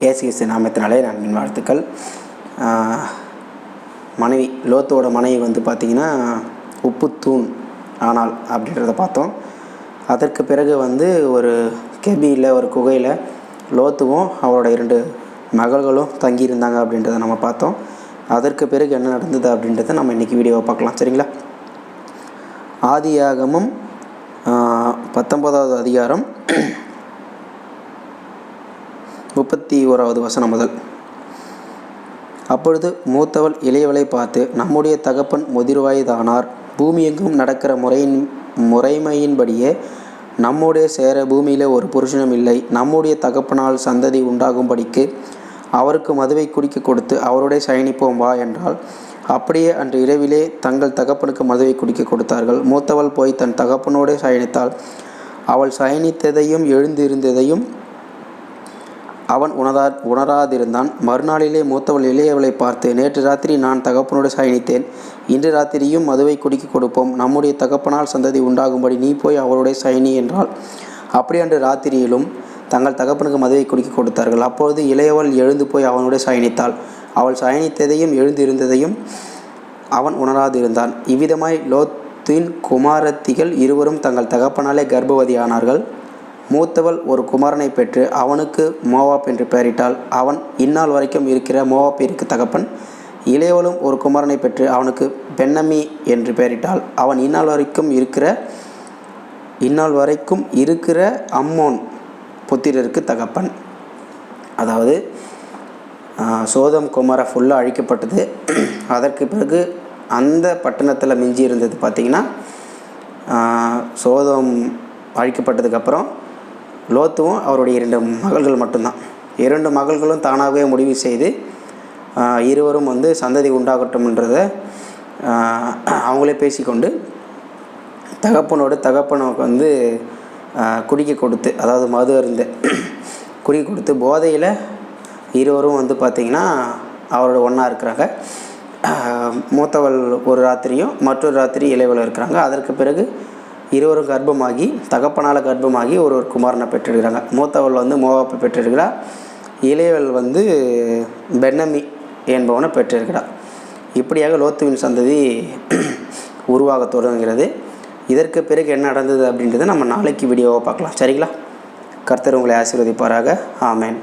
இயேசு கிறிஸ்து நாமத்தினாலே நன்பின் வாழ்த்துக்கள். மனைவி லோத்தோட மனைவி வந்து பார்த்திங்கன்னா உப்புத்தூண் ஆனாள் அப்படின்றத பார்த்தோம். அதற்கு பிறகு வந்து ஒரு கெபியில் ஒரு குகையில் லோத்துவும் அவரோட 2 மகள்களும் தங்கியிருந்தாங்க அப்படின்றத நம்ம பார்த்தோம். அதற்கு பிறகு என்ன நடந்தது அப்படின்றத நம்ம இன்றைக்கி வீடியோவை பார்க்கலாம். சரிங்களா? ஆதியாகமம் 19வது அதிகாரம் 31வது வசனம் முதல். அப்பொழுது மூத்தவள் இளையவளை பார்த்து, நம்முடைய தகப்பன் முதிர்வயதானார், பூமியெங்கும் நடக்கிற முறைமையின்படியே நம்முடைய சேர பூமியில் ஒரு புருஷனும் இல்லை. நம்முடைய தகப்பனால் சந்ததி உண்டாகும்படிக்கு அவருக்கு மதுவை குடிக்க கொடுத்து அவருடைய சயனிப்போம் வா என்றால், அப்படியே அன்று இரவிலே தங்கள் தகப்பனுக்கு மதுவை குடிக்க கொடுத்தார்கள். மூத்தவள் போய் தன் தகப்பனோடு சயனித்தாள். அவள் சயனித்ததையும் எழுந்திருந்ததையும் அவன் உணராதிருந்தான். மறுநாளிலே மூத்தவள் இளையவளை பார்த்து, நேற்று ராத்திரி நான் தகப்பனோடு சயனித்தேன், இன்று ராத்திரியும் மதுவை குடிக்க கொடுப்போம், நம்முடைய தகப்பனால் சந்ததி உண்டாகும்படி நீ போய் அவளுடைய சயனி என்றாள். அப்படி அன்று ராத்திரியிலும் தங்கள் தகப்பனுக்கு மதுவை குடிக்க கொடுத்தார்கள். அப்பொழுது இளையவள் எழுந்து போய் அவனுடைய சயனித்தாள். அவள் சயனித்ததையும் எழுந்திருந்ததையும் அவன் உணராதிருந்தான். இவ்விதமாய் லோத்தின் குமாரத்திகள் இருவரும் தங்கள் தகப்பனாலே கர்ப்பவதியானார்கள். மூத்தவள் ஒரு குமாரனை பெற்று அவனுக்கு மோவாப் என்று பெயரிட்டாள். அவன் இந்நாள் வரைக்கும் இருக்கிற மோவாப்பிற்கு தகப்பன். இளையவளும் ஒரு குமாரனை பெற்று அவனுக்கு பென்னமி என்று பெயரிட்டாள். அவன் இந்நாள் வரைக்கும் இருக்கிற அம்மோன் புத்திரருக்கு தகப்பன். அதாவது சோதம் குமார ஃபுல்லாக அழிக்கப்பட்டது. அதற்கு பிறகு அந்த பட்டணத்தில் மிஞ்சி இருந்தது பார்த்திங்கன்னா, சோதம் அழிக்கப்பட்டதுக்கப்புறம் லோத்துவும் அவருடைய 2 மகள்கள் மட்டும்தான். 2 மகள்களும் தானாகவே முடிவு செய்து இருவரும் வந்து சந்ததி உண்டாகட்டும்ன்றதை அவங்களே பேசிக்கொண்டு தகப்பனுக்கு வந்து குடிக்க கொடுத்து, அதாவது மது அருந்த குடிக்க கொடுத்து போதையில் இருவரும் வந்து பார்த்திங்கன்னா அவரோட ஒன்றா இருக்கிறாங்க. மூத்தவள் ஒரு ராத்திரியும் மற்றொரு ராத்திரி இளையவள் இருக்கிறாங்க. அதற்கு பிறகு இருவரும் கர்ப்பமாகி, தகப்பனால் கர்ப்பமாகி ஒரு குமாரனை பெற்றிருக்கிறாங்க. மூத்தவள் வந்து மோவாப்பை பெற்றிருக்கிறார், இளையவள் வந்து பென்னமி என்பவனை பெற்றிருக்கிறார். இப்படியாக லோத்துவின் சந்ததி உருவாக தொடங்குகிறது. இதற்கு பிறகு என்ன நடந்தது அப்படின்றத நம்ம நாளைக்கு வீடியோவை பார்க்கலாம். சரிங்களா? கர்த்தர் உங்களை ஆசீர்வதிப்பாராக. ஆமேன்.